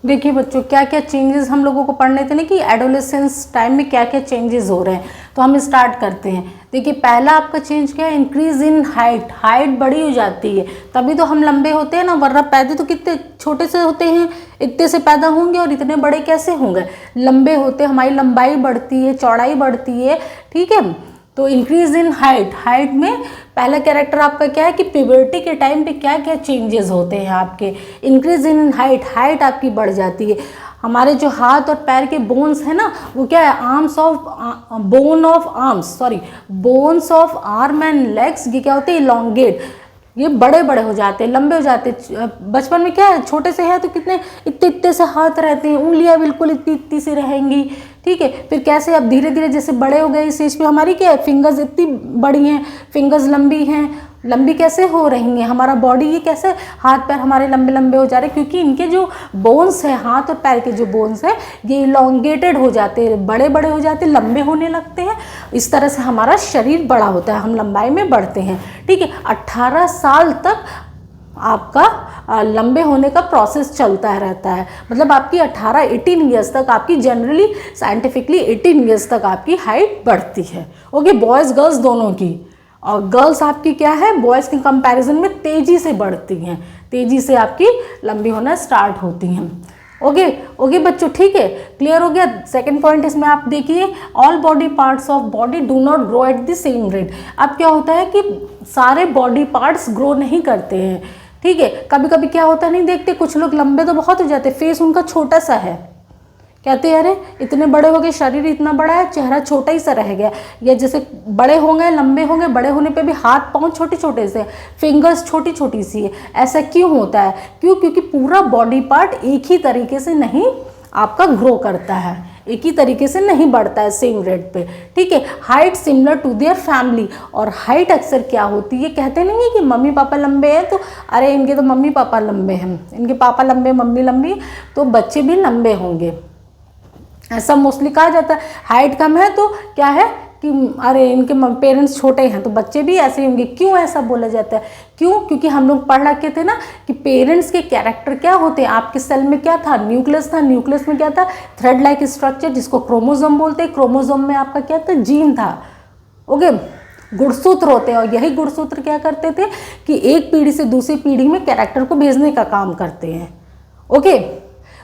देखिए बच्चों, क्या क्या चेंजेस हम लोगों को पढ़ने थे ना कि एडोलेसेंस टाइम में क्या क्या चेंजेस हो रहे हैं। तो हम स्टार्ट करते हैं। देखिए पहला आपका चेंज क्या है, इंक्रीज इन हाइट। हाइट बड़ी हो जाती है तभी तो हम लंबे होते हैं ना, वरना पैदा तो कितने छोटे से होते हैं, इतने से पैदा होंगे और इतने बड़े कैसे होंगे। लंबे होते, हमारी लंबाई बढ़ती है, चौड़ाई बढ़ती है, ठीक है। तो इंक्रीज इन हाइट, हाइट में पहला कैरेक्टर आपका क्या है कि प्यूबर्टी के टाइम पे क्या क्या चेंजेस होते हैं आपके। इंक्रीज इन हाइट, हाइट आपकी बढ़ जाती है। हमारे जो हाथ और पैर के बोन्स है ना, वो क्या है, arms of bone of arms, sorry bones of arm and legs, ये क्या होते हैं, इलोंगेट, ये बड़े बड़े हो जाते हैं, लंबे हो जाते हैं। बचपन में क्या है, छोटे से हैं तो कितने इतने इतने से हाथ रहते हैं, उंगलियां बिल्कुल इतनी इतनी सी रहेंगी, ठीक है। फिर कैसे अब धीरे धीरे जैसे बड़े हो गए इस एज पे, हमारी क्या है, फिंगर्स इतनी बड़ी हैं, फिंगर्स लंबी हैं। लंबी कैसे हो रही हैं, हमारा बॉडी ये कैसे, हाथ पैर हमारे लंबे लंबे हो जा रहे हैं, क्योंकि इनके जो बोन्स है, हाथ और पैर के जो बोन्स है, ये इलोंगेटेड हो जाते हैं, बड़े बड़े हो जाते हैं, लंबे होने लगते हैं। इस तरह से हमारा शरीर बड़ा होता है, हम लंबाई में बढ़ते हैं, ठीक है। 18 साल तक आपका लंबे होने का प्रोसेस चलता रहता है। मतलब आपकी 18 ईयर्स तक आपकी जनरली साइंटिफिकली 18 ईयर्स तक आपकी हाइट बढ़ती है। ओके, बॉयज़ गर्ल्स दोनों की। और गर्ल्स आपकी क्या है, बॉयज़ के कंपैरिजन में तेज़ी से बढ़ती हैं, तेज़ी से आपकी लंबी होना स्टार्ट होती हैं। ओके ओके बच्चों, ठीक है, क्लियर हो गया। सेकंड पॉइंट इसमें आप देखिए, all body parts of body do not grow at the same rate. अब क्या होता है कि सारे बॉडी पार्ट्स ग्रो नहीं करते हैं, ठीक है। कभी कभी क्या होता है, नहीं देखते, कुछ लोग लंबे तो बहुत हो जाते, फेस उनका छोटा सा है, कहते हैं अरे इतने बड़े हो गए, शरीर इतना बड़ा है, चेहरा छोटा ही सा रह गया। या जैसे बड़े होंगे, लंबे होंगे, बड़े होने पे भी हाथ पाँव छोटे छोटे से, फिंगर्स छोटी छोटी सी है। ऐसा क्यों होता है, क्यों, क्योंकि पूरा बॉडी पार्ट एक ही तरीके से नहीं आपका ग्रो करता है, एक ही तरीके से नहीं बढ़ता है सेम रेट पे, ठीक है। Height similar to their family. और हाइट अक्सर क्या होती है, कहते नहीं है कि मम्मी पापा लंबे हैं तो अरे इनके तो मम्मी पापा लंबे हैं, इनके पापा लंबे मम्मी लंबी, तो बच्चे भी लंबे होंगे, ऐसा मोस्टली कहा जाता है। हाइट कम है तो क्या है कि अरे इनके पेरेंट्स छोटे हैं तो बच्चे भी ऐसे होंगे। क्यों ऐसा बोला जाता है, क्यों, क्योंकि हम लोग पढ़ रखे थे ना कि पेरेंट्स के कैरेक्टर क्या होते हैं। आपके सेल में क्या था, न्यूक्लियस था, न्यूक्लियस में क्या था, थ्रेड लाइक स्ट्रक्चर जिसको क्रोमोसोम बोलते हैं। क्रोमोसोम में आपका क्या था, जीन था, ओके। गुणसूत्र होते हैं, और यही गुणसूत्र क्या करते थे कि एक पीढ़ी से दूसरी पीढ़ी में कैरेक्टर को भेजने का काम करते हैं, ओके।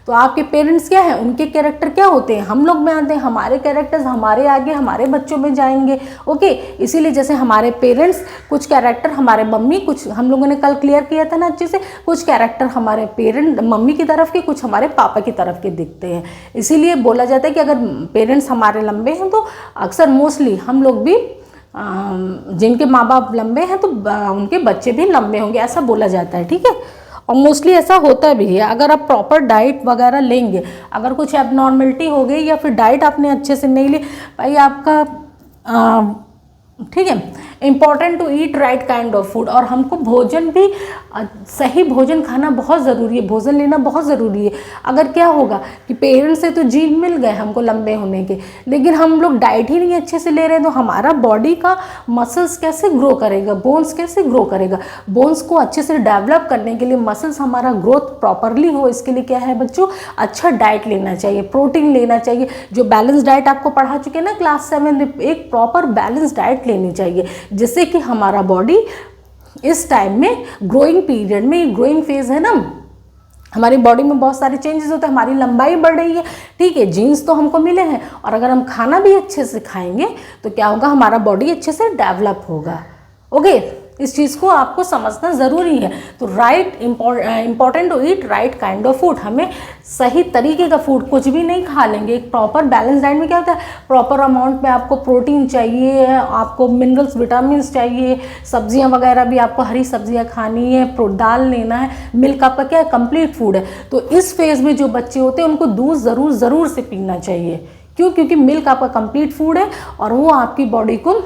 तो आपके पेरेंट्स क्या है, उनके कैरेक्टर क्या होते हैं, हम लोग में आते हैं, हमारे कैरेक्टर्स हमारे आगे हमारे बच्चों में जाएंगे, ओके। इसीलिए जैसे हमारे पेरेंट्स कुछ कैरेक्टर, हमारे मम्मी कुछ, हम लोगों ने कल क्लियर किया था ना अच्छे से, कुछ कैरेक्टर हमारे पेरेंट मम्मी की तरफ के, कुछ हमारे पापा की तरफ के दिखते हैं। इसीलिए बोला जाता है कि अगर पेरेंट्स हमारे लंबे हैं तो अक्सर मोस्टली हम लोग भी जिनके माँ बाप लंबे हैं तो उनके बच्चे भी लंबे होंगे, ऐसा बोला जाता है, ठीक है। और मोस्टली ऐसा होता भी है। अगर आप प्रॉपर डाइट वगैरह लेंगे, अगर कुछ एबनॉर्मलिटी हो गई या फिर डाइट आपने अच्छे से नहीं ली, भाई आपका ठीक है, important to eat right kind of food. और हमको भोजन भी सही भोजन खाना बहुत ज़रूरी है, भोजन लेना बहुत ज़रूरी है। अगर क्या होगा कि पेरेंट्स से तो जीन मिल गए हमको लंबे होने के, लेकिन हम लोग डाइट ही नहीं अच्छे से ले रहे हैं, तो हमारा बॉडी का मसल्स कैसे ग्रो करेगा, बोन्स कैसे ग्रो करेगा। बोन्स को अच्छे से डेवलप करने के लिए, मसल्स हमारा ग्रोथ प्रॉपरली हो, इसके लिए क्या है बच्चों, अच्छा डाइट लेना चाहिए, प्रोटीन लेना चाहिए। जो बैलेंस डाइट आपको पढ़ा चुके हैं ना क्लास 7, एक प्रॉपर बैलेंस डाइट लेनी चाहिए, जिससे कि हमारा बॉडी इस टाइम में ग्रोइंग पीरियड में, ग्रोइंग फेज है ना, हमारी बॉडी में बहुत सारे चेंजेस होते हैं, हमारी लंबाई बढ़ रही है, ठीक है। जीन्स तो हमको मिले हैं, और अगर हम खाना भी अच्छे से खाएंगे तो क्या होगा, हमारा बॉडी अच्छे से डेवलप होगा, ओके। इस चीज़ को आपको समझना ज़रूरी है। तो right important to eat right kind of food, हमें सही तरीके का फूड, कुछ भी नहीं खा लेंगे। एक प्रॉपर बैलेंस डाइट में क्या होता है, प्रॉपर अमाउंट में आपको प्रोटीन चाहिए, आपको मिनरल्स विटामिन चाहिए, सब्जियां वगैरह भी आपको हरी सब्जियां खानी है, दाल लेना है, मिल्क आपका क्या है, कंप्लीट फूड है। तो इस फेज़ में जो बच्चे होते हैं उनको दूध ज़रूर से पीना चाहिए। क्यों, क्योंकि मिल्क आपका कंप्लीट फूड है और वो आपकी बॉडी को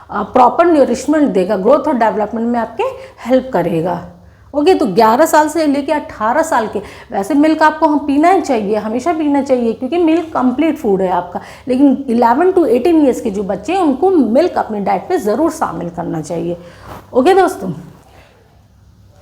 प्रॉपर न्यूरिशमेंट देगा, ग्रोथ और डेवलपमेंट में आपके हेल्प करेगा, ओके। तो 11 साल से लेके 18 साल के, वैसे मिल्क आपको हम पीना ही चाहिए, हमेशा पीना चाहिए, क्योंकि मिल्क कंप्लीट फूड है आपका। लेकिन 11 to 18 ईयर्स के जो बच्चे हैं उनको मिल्क अपनी डाइट में ज़रूर शामिल करना चाहिए, ओके दोस्तों।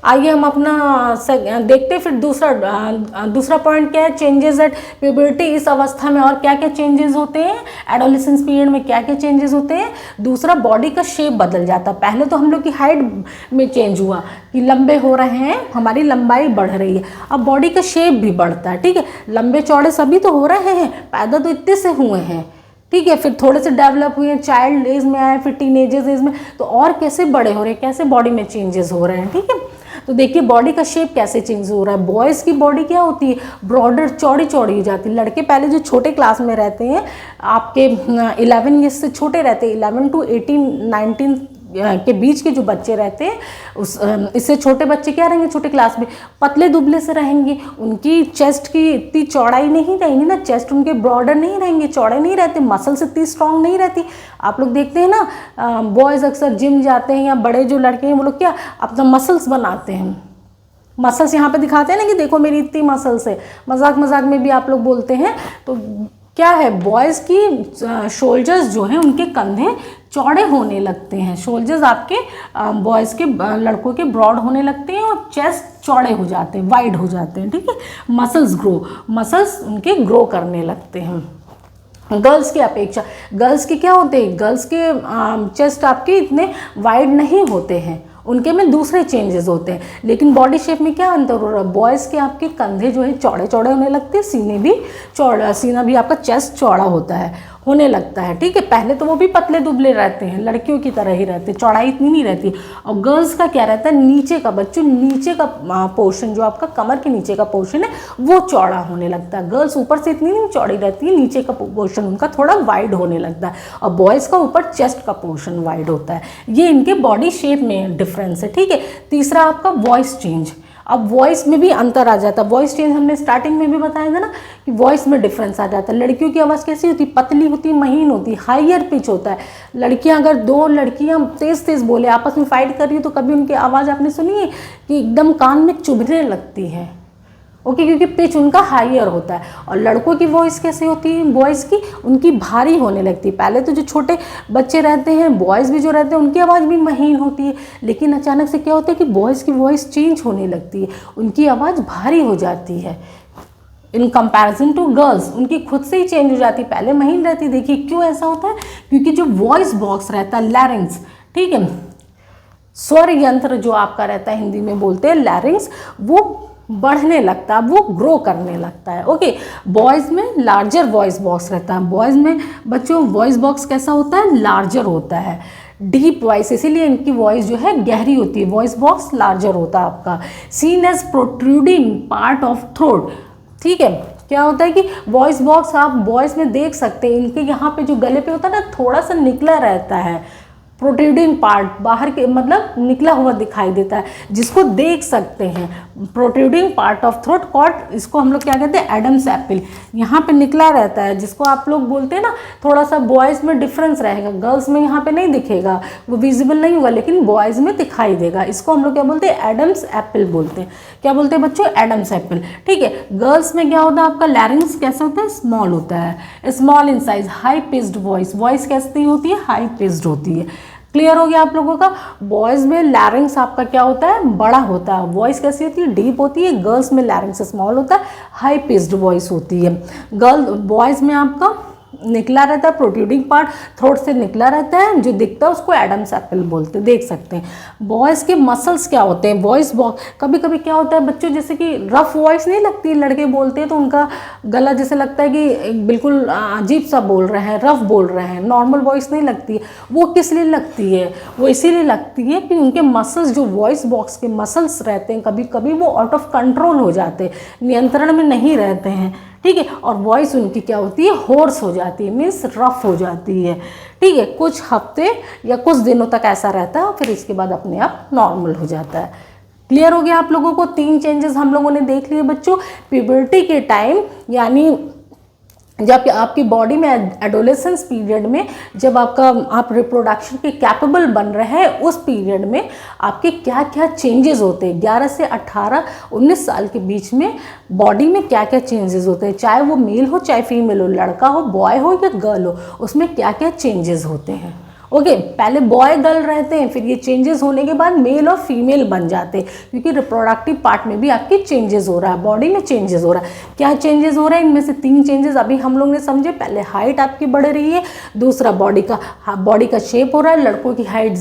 आइए हम अपना देखते हैं फिर दूसरा पॉइंट क्या है, चेंजेस एट प्यूबर्टी। इस अवस्था में और क्या क्या चेंजेस होते हैं, एडोलेसेंस पीरियड में क्या क्या चेंजेस होते हैं। दूसरा, बॉडी का शेप बदल जाता है। पहले तो हम लोग की हाइट में चेंज हुआ कि लंबे हो रहे हैं, हमारी लंबाई बढ़ रही है, अब बॉडी का शेप भी बढ़ता है, ठीक है। लंबे चौड़े सभी तो हो रहे हैं, पैदा तो इतने से हुए हैं, ठीक है। फिर थोड़े से डेवलप हुए, चाइल्ड एज में आए, फिर टीनेजर्स एज में, तो और कैसे बड़े हो रहे हैं, कैसे बॉडी में चेंजेस हो रहे हैं, ठीक है। तो देखिए बॉडी का शेप कैसे चेंज हो रहा है। बॉयज़ की बॉडी क्या होती है, ब्रॉडर, चौड़ी चौड़ी हो जाती है। लड़के पहले जो छोटे क्लास में रहते हैं, आपके 11 ईयर्स से छोटे रहते हैं, 11 to 18, 19 के बीच के जो बच्चे रहते हैं, इससे छोटे बच्चे क्या रहेंगे, छोटे क्लास में पतले दुबले से रहेंगे। उनकी चेस्ट की इतनी चौड़ाई नहीं रहेगी ना, चेस्ट उनके ब्रॉडर नहीं रहेंगे, चौड़े नहीं रहते, मसल्स इतनी स्ट्रांग नहीं रहती। आप लोग देखते हैं ना, बॉयज़ अक्सर जिम जाते हैं या बड़े जो लड़के हैं वो लोग क्या अपना मसल्स बनाते हैं, मसल्स यहाँ पे दिखाते हैं ना कि देखो मेरी इतनी मसल्स है, मजाक मजाक में भी आप लोग बोलते हैं। तो क्या है, बॉयज़ की शोल्डर्स जो हैं उनके कंधे चौड़े होने लगते हैं, शोल्डर्स आपके बॉयज़ के लड़कों के ब्रॉड होने लगते हैं और चेस्ट चौड़े हो जाते हैं, वाइड हो जाते हैं, ठीक है। मसल्स उनके ग्रो करने लगते हैं। गर्ल्स की अपेक्षा, गर्ल्स के क्या होते हैं, गर्ल्स के चेस्ट आपके इतने वाइड नहीं होते हैं, उनके में दूसरे चेंजेस होते हैं। लेकिन बॉडी शेप में क्या अंतर हो रहा है, बॉयज़ के आपके कंधे जो है चौड़े चौड़े होने लगते हैं, सीना भी आपका चेस्ट चौड़ा होने लगता है, ठीक है। पहले तो वो भी पतले दुबले रहते हैं, लड़कियों की तरह ही रहते हैं, चौड़ाई इतनी नहीं रहती। और गर्ल्स का क्या रहता है, नीचे का बच्चों नीचे का पोर्शन जो आपका कमर के नीचे का पोर्शन है वो चौड़ा होने लगता है। गर्ल्स ऊपर से इतनी नहीं चौड़ी रहती है, नीचे का पोर्शन उनका थोड़ा वाइड होने लगता है, और बॉयज़ का ऊपर चेस्ट का पोर्शन वाइड होता है। ये इनके बॉडी शेप में डिफरेंस है, ठीक है। तीसरा आपका वॉइस चेंज। अब वॉइस में भी अंतर आ जाता है। वॉइस चेंज हमने स्टार्टिंग में भी बताया था ना कि वॉइस में डिफरेंस आ जाता है। लड़कियों की आवाज़ कैसी होती है, पतली होती है, महीन होती है, हायर पिच होता है। लड़कियां, अगर दो लड़कियां तेज़ तेज़ बोले, आपस में फाइट कर रही है, तो कभी उनकी आवाज़ आपने सुनी है कि एकदम कान में चुभने लगती है, ओके, क्योंकि पिच उनका हायर होता है। और लड़कों की वॉइस कैसे होती है, बॉयज़ की, उनकी भारी होने लगती है। पहले तो जो छोटे बच्चे रहते हैं, बॉयज़ भी जो रहते हैं, उनकी आवाज़ भी महीन होती है, लेकिन अचानक से क्या होता है कि बॉयज़ की वॉइस चेंज होने लगती है, उनकी आवाज़ भारी हो जाती है इन कंपैरिजन टू गर्ल्स, उनकी खुद से ही चेंज हो जाती है, पहले महीन रहती है। देखिए क्यों ऐसा होता है, क्योंकि जो वॉइस बॉक्स रहता है, लैरिंग्स, ठीक है, स्वर यंत्र जो आपका रहता है, हिंदी में बोलते हैं लैरिंग्स, वो बढ़ने लगता है, वो ग्रो करने लगता है, ओके। बॉयज़ में लार्जर वॉइस बॉक्स रहता है, बॉयज़ में बच्चों वॉइस बॉक्स कैसा होता है, लार्जर होता है, डीप वॉइस, इसीलिए इनकी वॉइस जो है गहरी होती है, वॉइस बॉक्स लार्जर होता है आपका। Seen as protruding part of throat, ठीक है। क्या होता है कि वॉइस बॉक्स आप बॉयज़ में देख सकते हैं, इनके यहाँ पे जो गले पे होता है ना, थोड़ा सा निकला रहता है, प्रोट्रूडिंग पार्ट, बाहर के मतलब निकला हुआ दिखाई देता है, जिसको देख सकते हैं। Protruding part of throat caught, इसको हम लोग क्या कहते हैं, एडम्स एप्पल, यहाँ पे निकला रहता है, जिसको आप लोग बोलते हैं ना, थोड़ा सा बॉयज़ में डिफरेंस रहेगा, गर्ल्स में यहाँ पे नहीं दिखेगा, वो विजिबल नहीं होगा, लेकिन बॉयज़ में दिखाई देगा। इसको हम लोग क्या बोलते हैं, एडम्स एप्पल बोलते हैं। क्या बोलते हैं बच्चों, एडम्स एप्पल, ठीक है। गर्ल्स में क्या होता है, आपका लैरिंग्स कैसा होता है, स्मॉल होता है, small in size, high pitched voice, voice कैसी होती है, हाई पिच्ड होती है। क्लियर हो गया आप लोगों का। बॉयज़ में लैरिंग्स आपका क्या होता है, बड़ा होता है, वॉइस कैसी होती है, डीप होती है। गर्ल्स में लैरिंग्स स्मॉल होता है, हाई पिच्ड वॉइस होती है। बॉयज़ में आपका निकला रहता है, प्रोट्रूडिंग पार्ट थ्रोट से निकला रहता है, जो दिखता है उसको एडम्स एप्पल बोलते हैं, देख सकते हैं। बॉयज़ के मसल्स क्या होते हैं, वॉइस बॉक्स, कभी कभी क्या होता है बच्चों, जैसे कि रफ वॉइस नहीं लगती है, लड़के बोलते हैं तो उनका गला जैसे लगता है कि बिल्कुल अजीब सा बोल रहे हैं, रफ बोल रहे हैं, नॉर्मल वॉइस नहीं लगती है। वो किस लिए लगती है, वो इसीलिए लगती है कि उनके मसल्स, जो वॉइस बॉक्स के मसल्स रहते हैं, कभी कभी वो आउट ऑफ कंट्रोल हो जाते हैं, नियंत्रण में नहीं रहते हैं, ठीक है। और वॉइस उनकी क्या होती है, होर्स हो जाती है, मीन्स रफ हो जाती है, ठीक है। कुछ हफ्ते या कुछ दिनों तक ऐसा रहता है, फिर इसके बाद अपने आप नॉर्मल हो जाता है। क्लियर हो गया आप लोगों को। 3 चेंजेस हम लोगों ने देख लिए बच्चों। प्यूबर्टी के टाइम, यानी जब आपकी बॉडी में एडोलेसेंस पीरियड में, जब आप रिप्रोडक्शन के कैपेबल बन रहे हैं, उस पीरियड में आपके क्या क्या चेंजेस होते हैं, 11 से 18 19 साल के बीच में बॉडी में क्या क्या चेंजेस होते हैं, चाहे वो मेल हो चाहे फीमेल हो, लड़का हो, बॉय हो या गर्ल हो, उसमें क्या क्या चेंजेस होते हैं, ओके, पहले बॉय गर्ल रहते हैं, फिर ये चेंजेस होने के बाद मेल और फीमेल बन जाते हैं, क्योंकि रिप्रोडक्टिव पार्ट में भी आपकी चेंजेस हो रहा है, बॉडी में चेंजेस हो रहा है। क्या चेंजेस हो रहा है? इनमें से 3 चेंजेस अभी हम लोग ने समझे। पहले हाइट आपकी बढ़ रही है, दूसरा बॉडी का शेप हो रहा है। लड़कों की हाइट,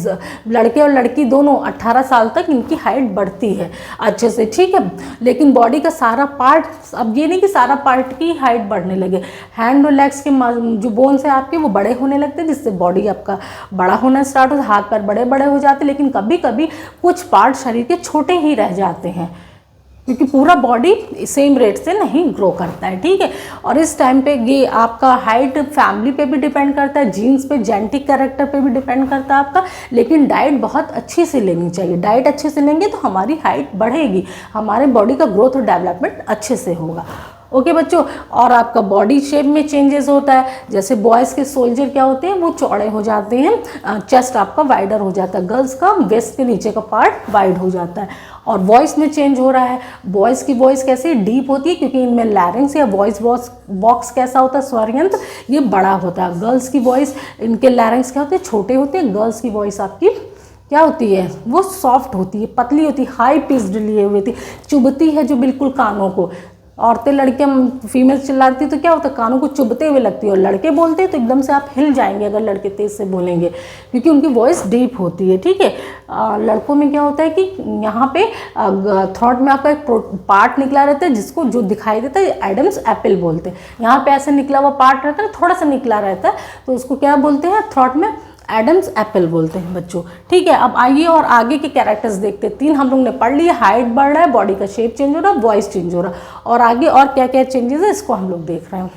लड़के और लड़की दोनों 18 साल तक इनकी हाइट बढ़ती है अच्छे से, ठीक है। लेकिन बॉडी का सारा पार्ट, अब ये नहीं कि सारा पार्ट की हाइट बढ़ने लगे, हैंड और लेग्स के जो बोन्स है आपके वो बड़े होने लगते हैं, जिससे बॉडी आपका बड़ा होना स्टार्ट हो, हाथ पैर बड़े बड़े हो जाते हैं। लेकिन कभी कभी कुछ पार्ट शरीर के छोटे ही रह जाते हैं, क्योंकि पूरा बॉडी सेम रेट से नहीं ग्रो करता है, ठीक है। और इस टाइम पे ये आपका हाइट फैमिली पे भी डिपेंड करता है, जीन्स पे, जेनेटिक कैरेक्टर पे भी डिपेंड करता है आपका। लेकिन डाइट बहुत अच्छी से लेनी चाहिए। डाइट अच्छे से लेंगे तो हमारी हाइट बढ़ेगी, हमारे बॉडी का ग्रोथ और डेवलपमेंट अच्छे से होगा। ओके बच्चों, और आपका बॉडी शेप में चेंजेस होता है। जैसे बॉयज़ के सोल्जर क्या होते हैं, वो चौड़े हो जाते हैं, चेस्ट आपका वाइडर हो जाता है, गर्ल्स का वेस्ट के नीचे का पार्ट वाइड हो जाता है। और वॉइस में चेंज हो रहा है। बॉयज़ की वॉइस कैसे डीप होती है, क्योंकि इनमें लैरिंग्स या वॉइस बॉक्स कैसा होता है, स्वर यंत्र, ये बड़ा होता है। गर्ल्स की वॉइस, इनके लैरिंग्स क्या होते हैं, छोटे होते हैं। गर्ल्स की वॉइस आपकी क्या होती है, वो सॉफ्ट होती है, पतली होती है, हाई पिच्ड लिए हुई होती, चुभती है जो बिल्कुल कानों को। औरतें, लड़कियां, फीमेल चिल्लाती तो क्या होता है, कानों को चुभते हुए लगती है। और लड़के बोलते हैं तो एकदम से आप हिल जाएंगे अगर लड़के तेज से बोलेंगे, क्योंकि उनकी वॉइस डीप होती है, ठीक है। लड़कों में क्या होता है कि यहाँ पे थ्रोट में आपका एक पार्ट निकला रहता है, जिसको जो दिखाई देता है एडम्स एप्पल बोलते हैं। यहाँ पे ऐसे निकला हुआ पार्ट रहता है, थोड़ा सा निकला रहता है, तो उसको क्या बोलते हैं, थ्रोट में एडम्स एप्पल बोलते हैं बच्चों, ठीक है। अब आइए और आगे के कैरेक्टर्स देखते हैं। 3 हम लोग ने पढ़ लिए, हाइट बढ़ रहा है, बॉडी का शेप चेंज हो रहा है, वॉइस चेंज हो रहा है, और आगे और क्या क्या चेंजेस है इसको हम लोग देख रहे हैं।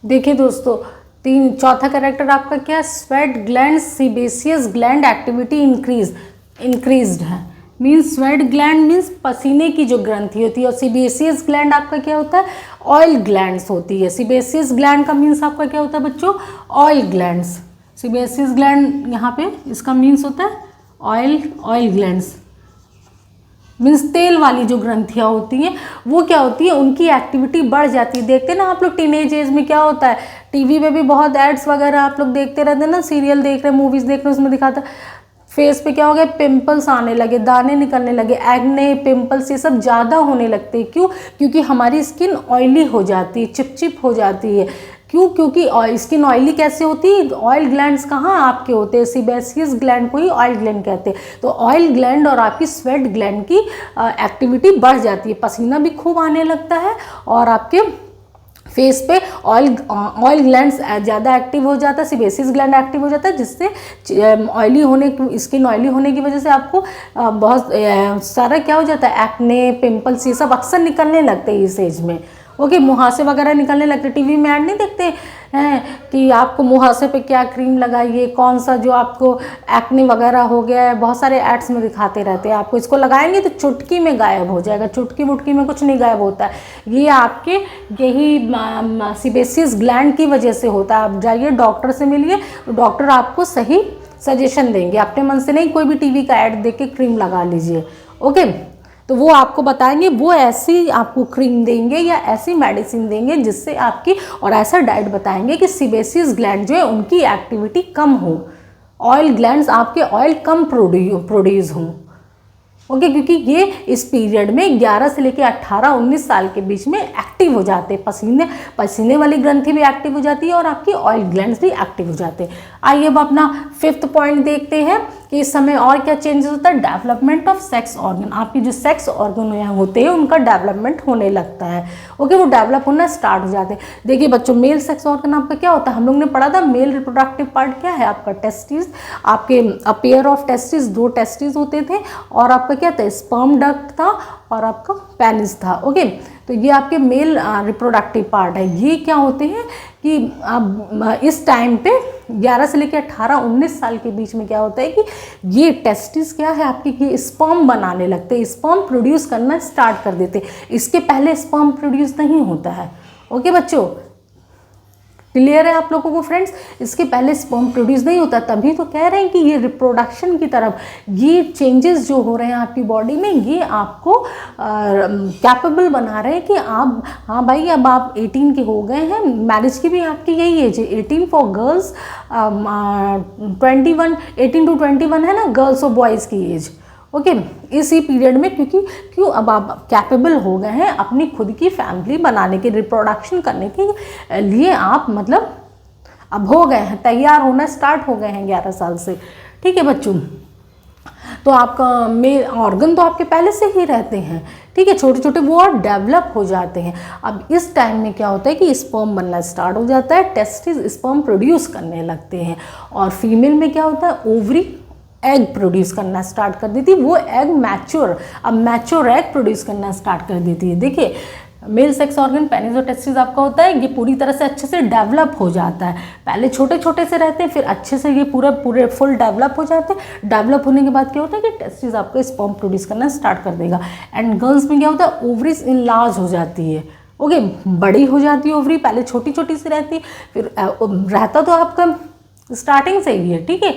देखिए दोस्तों, चौथा कैरेक्टर आपका क्या है, sweat gland sebaceous gland activity increased है। मीन्स स्वेट ग्लैंड मीन्स पसीने की जो ग्रंथि होती है, और सीबेसियस ग्लैंड आपका क्या होता है, ऑयल ग्लैंड्स होती है। सीबेसियस ग्लैंड का मीन्स आपका क्या होता है बच्चों, ऑयल ग्लैंड्स। सीबेसियस ग्लैंड यहाँ पे इसका मीन्स होता है ऑयल ग्लैंड्स, मीन्स तेल वाली जो ग्रंथियाँ होती हैं वो क्या होती है, उनकी एक्टिविटी बढ़ जाती है। देखते हैं ना आप लोग टीनेज एज में क्या होता है, टीवी पे भी बहुत एड्स वगैरह आप लोग देखते रहते हैं ना, सीरियल देख रहे हैं, मूवीज़ देख रहे हैं, उसमें दिखाता है फेस पे क्या हो गया, पिंपल्स आने लगे, दाने निकलने लगे, एक्ने, पिंपल्स, ये सब ज़्यादा होने लगते हैं। क्यों? क्योंकि हमारी स्किन ऑयली हो जाती है, चिपचिप हो जाती है। क्यों? क्योंकि स्किन ऑयली कैसे होती है, ऑयल ग्लैंड्स कहाँ आपके होते हैं, सीबेसियस ग्लैंड को ही ऑयल ग्लैंड कहते हैं। तो ऑयल ग्लैंड और आपकी स्वेट ग्लैंड की एक्टिविटी बढ़ जाती है, पसीना भी खूब आने लगता है, और आपके फेस पे ऑयल ग्लैंड्स ज़्यादा एक्टिव हो जाता है, सीबेसियस ग्लैंड एक्टिव हो जाता है, जिससे स्किन ऑयली होने की वजह से आपको बहुत सारा क्या हो जाता है, एक्ने, पिंपल्स, ये सब अक्सर निकलने लगते हैं इस एज में। ओके, मुहासे वगैरह निकलने लगते। टीवी में ऐड नहीं देखते हैं कि आपको मुहासे पे क्या क्रीम लगाइए, कौन सा जो आपको एक्ने वगैरह हो गया है, बहुत सारे एड्स में दिखाते रहते हैं। आपको इसको लगाएंगे तो चुटकी में गायब हो जाएगा, चुटकी वुटकी में कुछ नहीं गायब होता है। ये आपके यही सीबेसियस ग्लैंड की वजह से होता है। आप जाइए डॉक्टर से मिलिए, तो डॉक्टर आपको सही सजेशन देंगे, अपने मन से नहीं कोई भी टीवी का ऐड देख के क्रीम लगा लीजिए। ओके, तो वो आपको बताएंगे, वो ऐसी आपको क्रीम देंगे या ऐसी मेडिसिन देंगे जिससे आपकी, और ऐसा डाइट बताएंगे कि सीबेसियस ग्लैंड जो है उनकी एक्टिविटी कम हो, ऑयल ग्लैंड्स आपके ऑयल कम प्रोड्यूस हों। ओके, क्योंकि ये इस पीरियड में 11 से लेकर 18-19 साल के बीच में एक्टिव हो जाते हैं। पसीने वाली ग्रंथि भी एक्टिव हो जाती है और आपकी ऑयल ग्लैंड्स भी एक्टिव हो जाते हैं। आइए अब अपना 5th पॉइंट देखते हैं कि इस समय और क्या चेंजेस होता है। डेवलपमेंट ऑफ सेक्स ऑर्गन, आपकी जो सेक्स ऑर्गन होते हैं उनका डेवलपमेंट होने लगता है। ओके, वो डेवलप होना स्टार्ट हो जाते हैं। देखिए बच्चों, मेल सेक्स ऑर्गन आपका क्या होता है, हम लोग ने पढ़ा था मेल रिप्रोडक्टिव पार्ट क्या है आपका, टेस्टिस। आपके पेयर ऑफ टेस्टिस, 2 टेस्टिस होते थे, और आपका क्या था, स्पर्म डक्ट था और आपका पेनिस था। ओके, तो ये आपके मेल रिप्रोडक्टिव पार्ट है। ये क्या होते हैं कि अब इस टाइम पे 11 से लेकर 18-19 साल के बीच में क्या होता है कि ये टेस्टिस क्या है आपकी, ये स्पर्म बनाने लगते हैं, स्पर्म प्रोड्यूस करना स्टार्ट कर देते हैं। इसके पहले स्पर्म प्रोड्यूस नहीं होता है। ओके बच्चों, क्लियर है आप लोगों को फ्रेंड्स? इसके पहले स्पर्म प्रोड्यूस नहीं होता, तभी तो कह रहे हैं कि ये रिप्रोडक्शन की तरफ ये चेंजेस जो हो रहे हैं आपकी बॉडी में, ये आपको कैपेबल बना रहे हैं कि आप, हाँ भाई अब आप 18 के हो गए हैं, मैरिज की भी आपकी यही एज है 18 फॉर गर्ल्स, 21 18 to 21 है ना गर्ल्स और बॉयज़ की एज। ओके, इसी पीरियड में क्यों अब आप कैपेबल हो गए हैं अपनी खुद की फैमिली बनाने के, रिप्रोडक्शन करने के लिए आप मतलब अब हो गए हैं, तैयार होना स्टार्ट हो गए हैं 11 साल से। ठीक है बच्चों, तो आपका मेल ऑर्गन तो आपके पहले से ही रहते हैं, ठीक है, छोटे छोटे वो और डेवलप हो जाते हैं। अब इस टाइम में क्या होता है कि स्पर्म बनना स्टार्ट हो जाता है, टेस्टिस स्पर्म प्रोड्यूस करने लगते हैं, और फीमेल में क्या होता है ओवरी एग प्रोड्यूस करना स्टार्ट कर देती है, वो एग मैच्योर, अब मैच्योर एग प्रोड्यूस करना स्टार्ट कर देती है। देखिए मेल सेक्स ऑर्गन पेनिस और टेस्टिस आपका होता है, ये पूरी तरह से अच्छे से डेवलप हो जाता है, पहले छोटे छोटे से रहते हैं, फिर अच्छे से ये पूरे फुल डेवलप हो जाते हैं। डेवलप होने के बाद क्या होता है कि टेस्टिस आपका स्पर्म प्रोड्यूस करना स्टार्ट कर देगा। एंड गर्ल्स में क्या होता है ओवरीज इनलार्ज हो जाती है, ओके, बड़ी हो जाती है ओवरी, पहले छोटी छोटी सी रहती है, फिर रहता तो आपका स्टार्टिंग से ही है, ठीक है,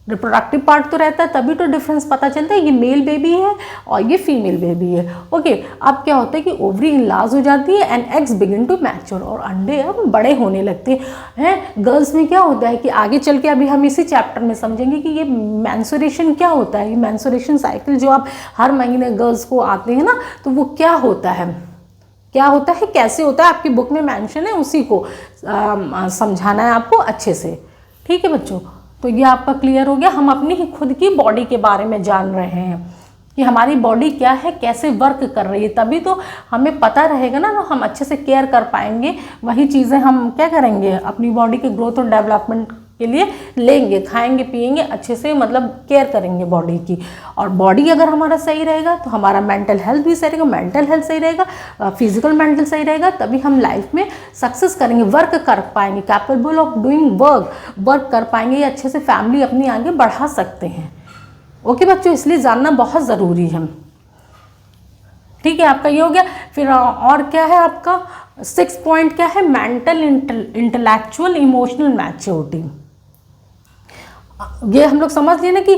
रिप्रोडक्टिव पार्ट तो रहता है, तभी तो डिफरेंस पता चलता है ये मेल बेबी है और ये फीमेल बेबी है। ओके, अब क्या होता है कि ओवरी इनलार्ज हो जाती है and eggs begin to mature, और अंडे अब बड़े होने लगते हैं। गर्ल्स में क्या होता है कि आगे चल के अभी हम इसी चैप्टर में समझेंगे कि ये मेंस्ट्रुएशन क्या होता है, ये मेंस्ट्रुएशन साइकिल जो आप हर महीने गर्ल्स को आते हैं ना, तो वो क्या होता है, क्या होता है, कैसे होता है, आपकी बुक में मेंशन है, उसी को समझाना है आपको अच्छे से। ठीक है बच्चों, तो ये आपका क्लियर हो गया। हम अपनी ही खुद की बॉडी के बारे में जान रहे हैं कि हमारी बॉडी क्या है, कैसे वर्क कर रही है, तभी तो हमें पता रहेगा ना, तो हम अच्छे से केयर कर पाएंगे। वही चीज़ें हम क्या करेंगे अपनी बॉडी के ग्रोथ और डेवलपमेंट के लिए लेंगे, खाएंगे पिएंगे अच्छे से, मतलब केयर करेंगे बॉडी की। और बॉडी अगर हमारा सही रहेगा तो हमारा मेंटल हेल्थ भी सही रहेगा, मेंटल हेल्थ सही रहेगा, फिजिकल मेंटल सही रहेगा, तभी हम लाइफ में सक्सेस करेंगे, वर्क कर पाएंगे, कैपेबल ऑफ डूइंग वर्क कर पाएंगे, या अच्छे से फैमिली अपनी आगे बढ़ा सकते हैं। ओके बच्चों, इसलिए जानना बहुत ज़रूरी है। ठीक है, आपका ये हो गया। फिर और क्या है आपका 6 पॉइंट क्या है, मेंटल इंटेलेक्चुअल इमोशनल मैच्योरिटी। ये हम लोग समझ लिए ना कि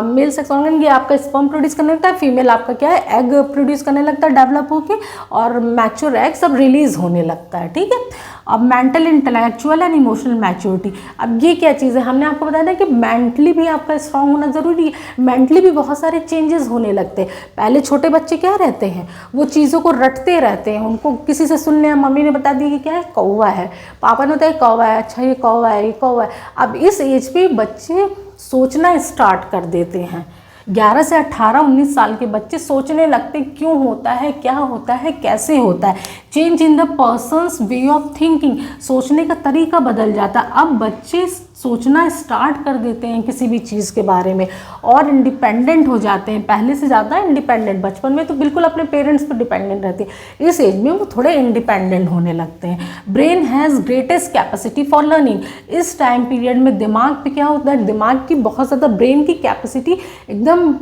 मेल सेक्स ऑर्गन ये आपका स्पर्म प्रोड्यूस करने लगता है, फीमेल आपका क्या है एग प्रोड्यूस करने लगता है डेवलप होके, और मैच्योर एग सब रिलीज होने लगता है। ठीक है, अब mental intellectual and emotional maturity, अब ये क्या चीज़ है, हमने आपको बताया था कि मेंटली भी आपका स्ट्रांग होना ज़रूरी है, मेंटली भी बहुत सारे चेंजेस होने लगते हैं। पहले छोटे बच्चे क्या रहते हैं, वो चीज़ों को रटते रहते हैं, उनको किसी से सुनने, मम्मी ने बता दी कि क्या है कौवा है, पापा ने बताया कौवा है, अच्छा ये कौवा है, ये कौवा है। अब इस एज पे बच्चे सोचना स्टार्ट कर देते हैं, 11 से 18-19 साल के बच्चे सोचने लगते क्यों होता है, क्या होता है, कैसे होता है। Change in the persons way of thinking, सोचने का तरीका बदल जाता है। अब बच्चे सोचना स्टार्ट कर देते हैं किसी भी चीज़ के बारे में, और इंडिपेंडेंट हो जाते हैं, पहले से ज़्यादा इंडिपेंडेंट। बचपन में तो बिल्कुल अपने पेरेंट्स पर डिपेंडेंट रहते हैं, इस एज में वो थोड़े इंडिपेंडेंट होने लगते हैं। Brain has greatest capacity for learning, इस टाइम पीरियड में दिमाग पे क्या होता है, दिमाग की बहुत ज़्यादा, ब्रेन की कैपेसिटी एकदम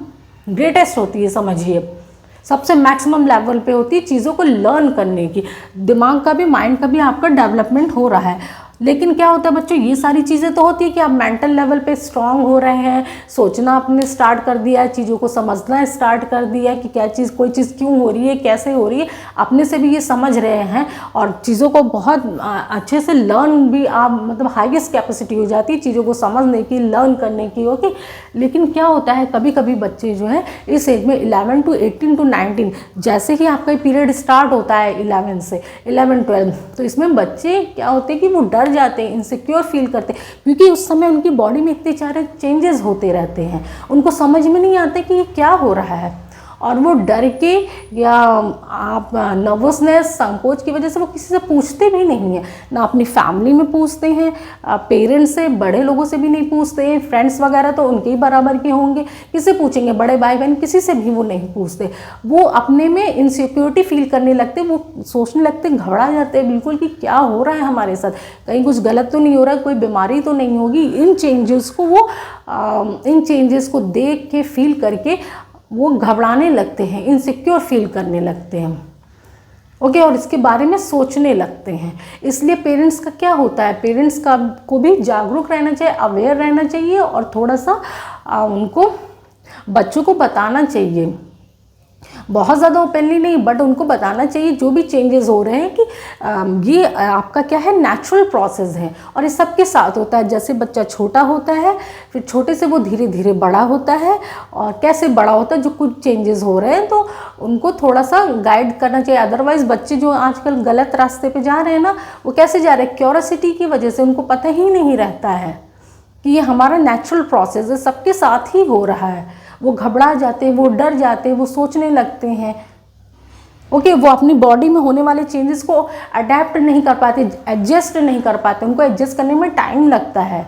ग्रेटेस्ट होती है, समझिए सबसे मैक्सिमम लेवल पे होती है चीज़ों को लर्न करने की। दिमाग का भी, माइंड का भी आपका डेवलपमेंट हो रहा है। लेकिन क्या होता है बच्चों, ये सारी चीज़ें तो होती है कि आप मेंटल लेवल पे स्ट्रांग हो रहे हैं, सोचना आपने स्टार्ट कर दिया है, चीज़ों को समझना स्टार्ट कर दिया कि क्या चीज़, कोई चीज़ क्यों हो रही है, कैसे हो रही है, अपने से भी ये समझ रहे हैं, और चीज़ों को बहुत अच्छे से लर्न भी आप, मतलब हाईएस्ट कैपेसिटी हो जाती है चीज़ों को समझने की, लर्न करने की। ओके, लेकिन क्या होता है कभी कभी बच्चे जो हैं इस एज में 11 to 18 to 19, जैसे ही आपका पीरियड स्टार्ट होता है 11 से 11-12, तो इसमें बच्चे क्या होते हैं कि वो डर जाते हैं, इनसिक्योर फील करते हैं, क्योंकि उस समय उनकी बॉडी में इतने सारे चेंजेस होते रहते हैं, उनको समझ में नहीं आता कि ये क्या हो रहा है, और वो डर के या आप नर्वसनेस, संकोच की वजह से वो किसी से पूछते भी नहीं है, ना अपनी फैमिली में पूछते हैं, पेरेंट्स से, बड़े लोगों से भी नहीं पूछते हैं, फ्रेंड्स वगैरह तो उनके ही बराबर के होंगे, किससे पूछेंगे, बड़े भाई बहन, किसी से भी वो नहीं पूछते। वो अपने में इनसिक्योरिटी फील करने लगते, वो सोचने लगते, घबरा जाते हैं बिल्कुल कि क्या हो रहा है हमारे साथ, कहीं कुछ गलत तो नहीं हो रहा, कोई बीमारी तो नहीं होगी। इन चेंजेस को देख के, फील करके वो घबराने लगते हैं, इनसिक्योर फील करने लगते हैं। ओके, और इसके बारे में सोचने लगते हैं। इसलिए पेरेंट्स का क्या होता है, पेरेंट्स का को भी जागरूक रहना चाहिए, अवेयर रहना चाहिए, और थोड़ा सा उनको बच्चों को बताना चाहिए, बहुत ज़्यादा ओपनली नहीं, बट उनको बताना चाहिए जो भी चेंजेस हो रहे हैं कि ये आपका क्या है, नेचुरल प्रोसेस है, और ये सबके साथ होता है। जैसे बच्चा छोटा होता है, फिर छोटे से वो धीरे धीरे बड़ा होता है, और कैसे बड़ा होता है, जो कुछ चेंजेस हो रहे हैं तो उनको थोड़ा सा गाइड करना चाहिए। अदरवाइज़ बच्चे जो आजकल गलत रास्ते पर जा रहे हैं ना, वो कैसे जा रहे हैं, क्यूरियोसिटी की वजह से, उनको पता ही नहीं रहता है कि ये हमारा नेचुरल प्रोसेस है, सबके साथ ही हो रहा है। वो घबरा जाते हैं, वो डर जाते हैं, वो सोचने लगते हैं। ओके, वो अपनी बॉडी में होने वाले चेंजेस को अडेप्ट नहीं कर पाते, एडजस्ट नहीं कर पाते, उनको एडजस्ट करने में टाइम लगता है।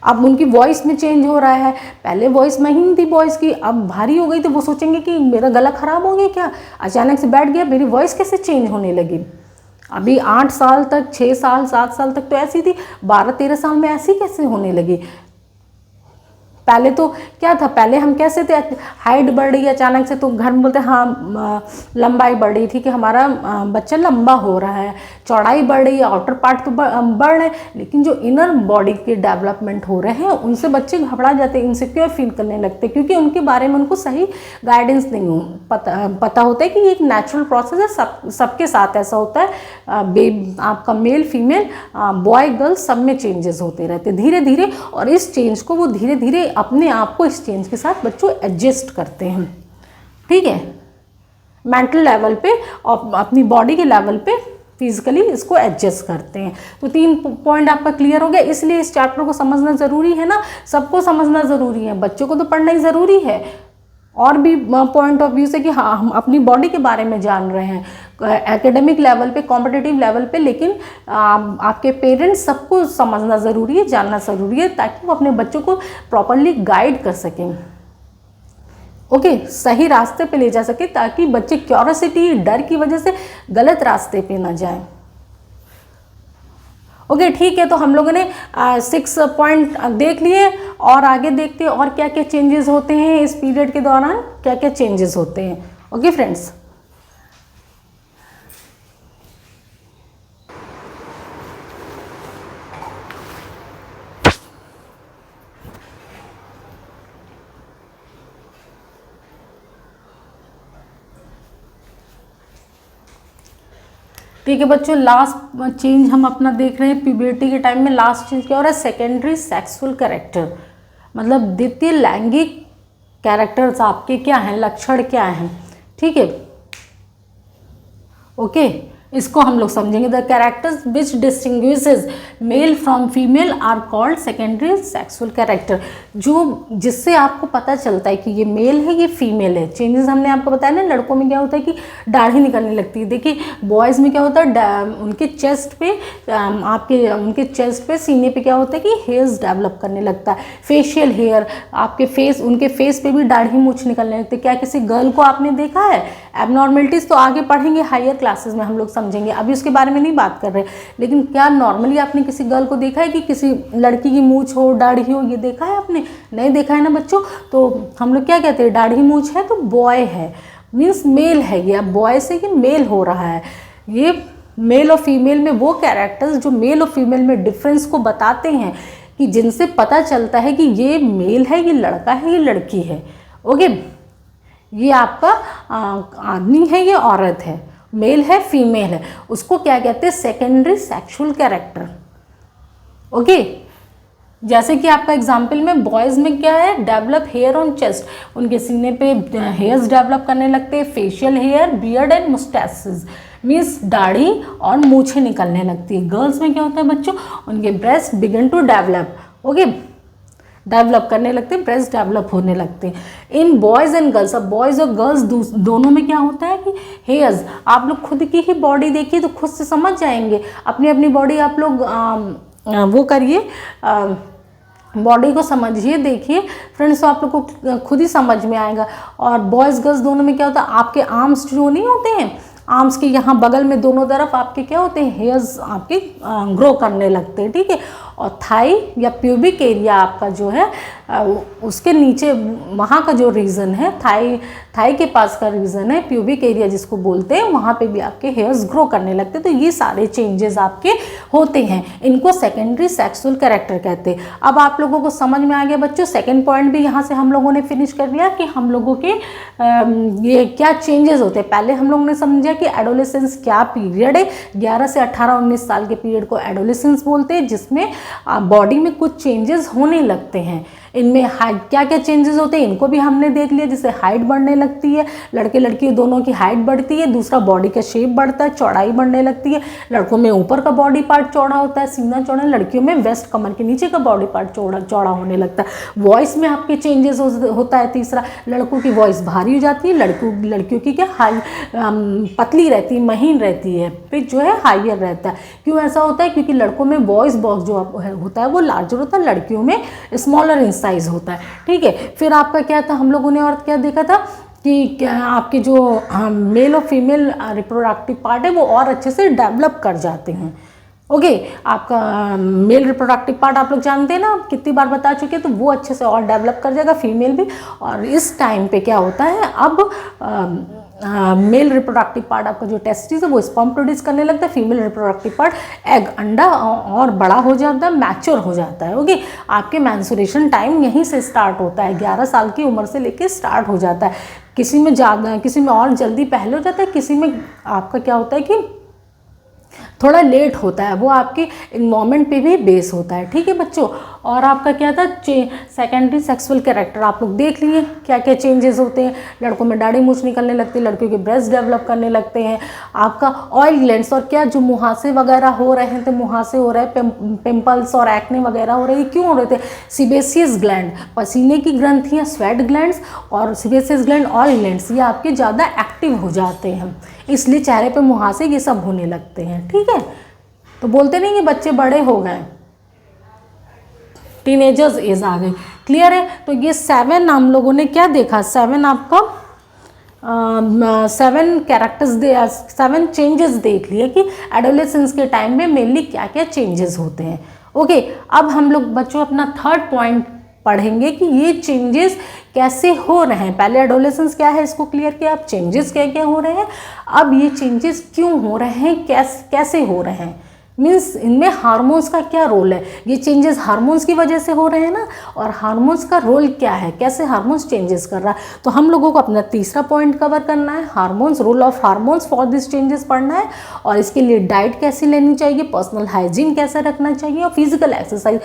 अब उनकी वॉइस में चेंज हो रहा है, पहले वॉइस महीन थी वॉइस की, अब भारी हो गई, तो वो सोचेंगे कि मेरा गला खराब हो गया क्या, अचानक से बैठ गया, मेरी वॉइस कैसे चेंज होने लगी। अभी 8 साल तक, 6 साल 7 साल तक तो ऐसी थी, 12-13 साल में ऐसी कैसे होने लगी। पहले तो क्या था, पहले हम कैसे थे, हाइट बढ़ रही है अचानक से तो घर में बोलते हैं हाँ लंबाई बढ़ रही थी कि हमारा बच्चा लंबा हो रहा है, चौड़ाई बढ़ रही है, आउटर पार्ट तो बढ़ रहे हैं, लेकिन जो इनर बॉडी के डेवलपमेंट हो रहे हैं उनसे बच्चे घबरा जाते हैं, इनसिक्योर फील करने लगते हैं, क्योंकि उनके बारे में उनको सही गाइडेंस नहीं पता होता है कि ये एक नेचुरल प्रोसेस है, सबके साथ ऐसा होता है। आपका मेल फीमेल बॉय गर्ल सब में चेंजेस होते रहते धीरे धीरे, और इस चेंज को वो धीरे धीरे अपने आप को इस चेंज के साथ बच्चों एडजस्ट करते हैं। ठीक है, मेंटल लेवल पे और अपनी बॉडी के लेवल पे फिजिकली इसको एडजस्ट करते हैं। तो 3 पॉइंट आपका क्लियर हो गया। इसलिए इस चैप्टर को समझना ज़रूरी है ना, सबको समझना ज़रूरी है, बच्चों को तो पढ़ना ही ज़रूरी है, और भी पॉइंट ऑफ व्यू से कि हाँ हम अपनी बॉडी के बारे में जान रहे हैं एकेडमिक लेवल पे, कॉम्पिटिटिव लेवल पे, लेकिन आपके पेरेंट्स सबको समझना ज़रूरी है, जानना ज़रूरी है, ताकि वो अपने बच्चों को प्रॉपरली गाइड कर सकें, ओके, सही रास्ते पे ले जा सके, ताकि बच्चे क्यूरियोसिटी डर की वजह से गलत रास्ते पे ना जाएं। ओके, ठीक है, तो हम लोगों ने 6 पॉइंट देख लिए, और आगे देखते हैं और क्या क्या चेंजेस होते हैं इस पीरियड के दौरान, क्या क्या चेंजेस होते हैं। ओके फ्रेंड्स, ठीक है बच्चों, लास्ट चेंज हम अपना देख रहे हैं प्यूबर्टी के टाइम में। लास्ट चेंज क्या हो रहा है, सेकेंडरी सेक्सुअल कैरेक्टर, मतलब द्वितीय लैंगिक कैरेक्टर्स आपके क्या हैं, लक्षण क्या हैं। ठीक है, ओके, इसको हम लोग समझेंगे। The characters which distinguishes male from female are called secondary sexual character, जो जिससे आपको पता चलता है कि ये मेल है ये फीमेल है। चेंजेस हमने आपको बताया ना, लड़कों में क्या होता है कि दाढ़ी निकलने लगती है, देखिए बॉयज़ में क्या होता है, उनके चेस्ट पे उनके चेस्ट पे सीने पे क्या होता है कि हेयर्स डेवलप करने लगता है, फेशियल हेयर, आपके फेस, उनके फेस पे भी दाढ़ी मूछ निकलने लगती है। क्या किसी गर्ल को आपने देखा है? एबनॉर्मलिटीज़ तो आगे पढ़ेंगे हायर क्लासेस में हम लोग समझेंगे, अभी उसके बारे में नहीं बात कर रहे, लेकिन क्या नॉर्मली आपने किसी गर्ल को देखा है कि किसी लड़की की मूछ हो, दाढ़ी हो, ये देखा है आपने? नहीं देखा है ना बच्चों। तो हम लोग क्या कहते हैं, दाढ़ी मूछ है तो बॉय है, मीन्स मेल है ये, अब बॉय से ये मेल हो रहा है। ये मेल और फीमेल में वो कैरेक्टर्स जो मेल और फीमेल में डिफरेंस को बताते हैं, कि जिनसे पता चलता है कि ये मेल है, ये लड़का है, ये लड़की है। ओके, ये आपका आदमी है, ये औरत है, मेल है, फीमेल है, उसको क्या कहते हैं, सेकेंडरी सेक्सुअल कैरेक्टर। ओके, जैसे कि आपका एग्जाम्पल में बॉयज़ में क्या है, डेवलप हेयर ऑन चेस्ट, उनके सीने पे हेयर्स डेवलप करने लगते हैं, facial hair, beard and moustaches, means दाढ़ी और मूछें निकलने लगती है। गर्ल्स में क्या होता है बच्चों, उनके breast begin to develop, okay, develop करने लगते हैं, ब्रेस्ट डेवलप होने लगते हैं। इन बॉयज़ एंड गर्ल्स, अब बॉयज़ और गर्ल्स दोनों में क्या होता है कि हेयर्स, आप लोग खुद की ही बॉडी देखिए तो खुद से समझ जाएंगे, अपनी अपनी बॉडी आप लोग वो करिए, बॉडी को समझिए, देखिए फ्रेंड्स, तो आप लोग को खुद ही समझ में आएगा। और बॉयज़ गर्ल्स दोनों में क्या होता है, आपके आर्म्स जो नहीं होते हैं, आर्म्स के यहाँ बगल में दोनों तरफ आपके क्या होते हैं, हेयर्स आपके ग्रो करने लगते हैं। ठीक है, और थाई या प्यूबिक एरिया आपका जो है उसके नीचे वहाँ का जो रीजन है, थाई के पास का रीजन है, प्यूबिक एरिया जिसको बोलते हैं, वहाँ पे भी आपके हेयर्स ग्रो करने लगते हैं। तो ये सारे चेंजेस आपके होते हैं, इनको सेकेंडरी सेक्सुअल कैरेक्टर कहते हैं। अब आप लोगों को समझ में आ गया बच्चों, सेकेंड पॉइंट भी यहाँ से हम लोगों ने फिनिश कर लिया कि हम लोगों के ये क्या चेंजेस होते हैं। पहले हम लोगों ने समझा कि एडोलेसेंस क्या पीरियड है, 11 से 18-19 साल के पीरियड को एडोलेसेंस बोलते हैं, जिसमें बॉडी में कुछ चेंजेस होने लगते हैं। इनमें हाइट क्या क्या चेंजेस होते हैं इनको भी हमने देख लिया, जैसे हाइट बढ़ने लगती है, लड़के लड़की दोनों की हाइट बढ़ती है, दूसरा बॉडी का शेप बढ़ता है, चौड़ाई बढ़ने लगती है। लड़कों में ऊपर का बॉडी पार्ट चौड़ा होता है, सीना चौड़ा, लड़कियों में वेस्ट कमर के नीचे का बॉडी पार्ट चौड़ा होने लगता है। वॉइस में आपके चेंजेस होता है। तीसरा, लड़कों की वॉइस भारी हो जाती है, लड़कियों की क्या पतली रहती है, महीन रहती है, पिच जो है हाइयर रहता है। क्यों ऐसा होता है? क्योंकि लड़कों में वॉइस बॉक्स जो होता है वो लार्जर होता है, लड़कियों में स्मॉलर इन साइज होता है। ठीक है, फिर आपका क्या था, हम लोगों ने और क्या देखा था कि आपके जो मेल और फीमेल रिप्रोडक्टिव पार्ट है वो और अच्छे से डेवलप कर जाते हैं। ओके, आपका मेल रिप्रोडक्टिव पार्ट आप लोग जानते हैं ना, कितनी बार बता चुके हैं, तो वो अच्छे से और डेवलप कर जाएगा, फीमेल भी। और इस टाइम पे क्या होता है, अब मेल रिप्रोडक्टिव पार्ट आपका जो टेस्टिस है वो स्पर्म प्रोड्यूस करने लगता है, फीमेल रिप्रोडक्टिव पार्ट एग अंडा और बड़ा हो जाता है, मैच्योर हो जाता है। ओके, आपके मैंसुरेशन टाइम यहीं से स्टार्ट होता है, 11 साल की उम्र से लेके स्टार्ट हो जाता है। किसी में ज़्यादा, किसी में और जल्दी पहले हो जाता है, किसी में आपका क्या होता है कि थोड़ा लेट होता है, वो आपके इन्वायरमेंट पे भी बेस होता है। ठीक है बच्चों, और आपका क्या था, सेकेंडरी सेक्सुअल कैरेक्टर आप लोग देख लिए क्या क्या चेंजेस होते हैं। लड़कों में दाढ़ी मूछ निकलने लगती है, लड़कियों के ब्रेस्ट डेवलप करने लगते हैं, आपका ऑयल ग्लैंड्स और क्या जो मुहासे वगैरह हो रहे हैं, तो मुहासे हो रहे हैं, पिंपल्स और एक्ने वगैरह हो रहे हैं, क्यों हो रहे थे? सीबेसियस ग्लैंड, पसीने की ग्रंथियाँ, स्वेट ग्लैंड्स और सीबेसियस ग्लैंड, ऑयल ग्लैंड्स, ये आपके ज़्यादा एक्टिव हो जाते हैं, इसलिए चेहरे पे मुहासे ये सब होने लगते हैं। ठीक है, तो बोलते नहीं कि बच्चे बड़े हो गए, टीनेजर्स एज आ गई। क्लियर है? तो ये 7 हम लोगों ने क्या देखा, 7 आपका 7 कैरेक्टर्स 7 चेंजेस देख लिए कि एडोलेसेंस के टाइम में मेनली क्या क्या चेंजेस होते हैं। ओके, अब हम लोग बच्चों अपना थर्ड पॉइंट पढ़ेंगे कि ये चेंजेस कैसे हो रहे हैं। पहले एडोलेसेंस क्या है इसको क्लियर किया, अब चेंजेस क्या क्या हो रहे हैं, अब ये चेंजेस क्यों हो रहे हैं, कैसे हो रहे हैं, मीन्स इनमें हार्मोन्स का क्या रोल है। ये चेंजेस हार्मोन्स की वजह से हो रहे हैं ना, और हार्मोन्स का रोल क्या है, कैसे हार्मोन्स चेंजेस कर रहा है। तो हम लोगों को अपना तीसरा पॉइंट कवर करना है, hormones, role of hormones for this changes पढ़ना है, और इसके लिए डाइट कैसी लेनी चाहिए, पर्सनल हाइजीन कैसे रखना चाहिए, और फिजिकल एक्सरसाइज।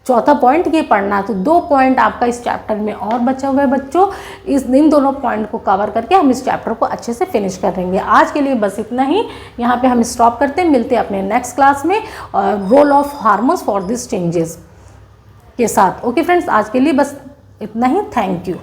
चौथा पॉइंट ये पढ़ना है। तो 2 पॉइंट आपका इस चैप्टर में और बचा हुआ है बच्चों, इन दोनों पॉइंट को कवर करके हम इस चैप्टर को अच्छे से फिनिश करेंगे। आज के लिए बस इतना ही, यहाँ पे हम स्टॉप करते हैं, मिलते हैं अपने नेक्स्ट क्लास में role of hormones for this changes के साथ। ओके फ्रेंड्स, आज के लिए बस इतना ही, थैंक यू।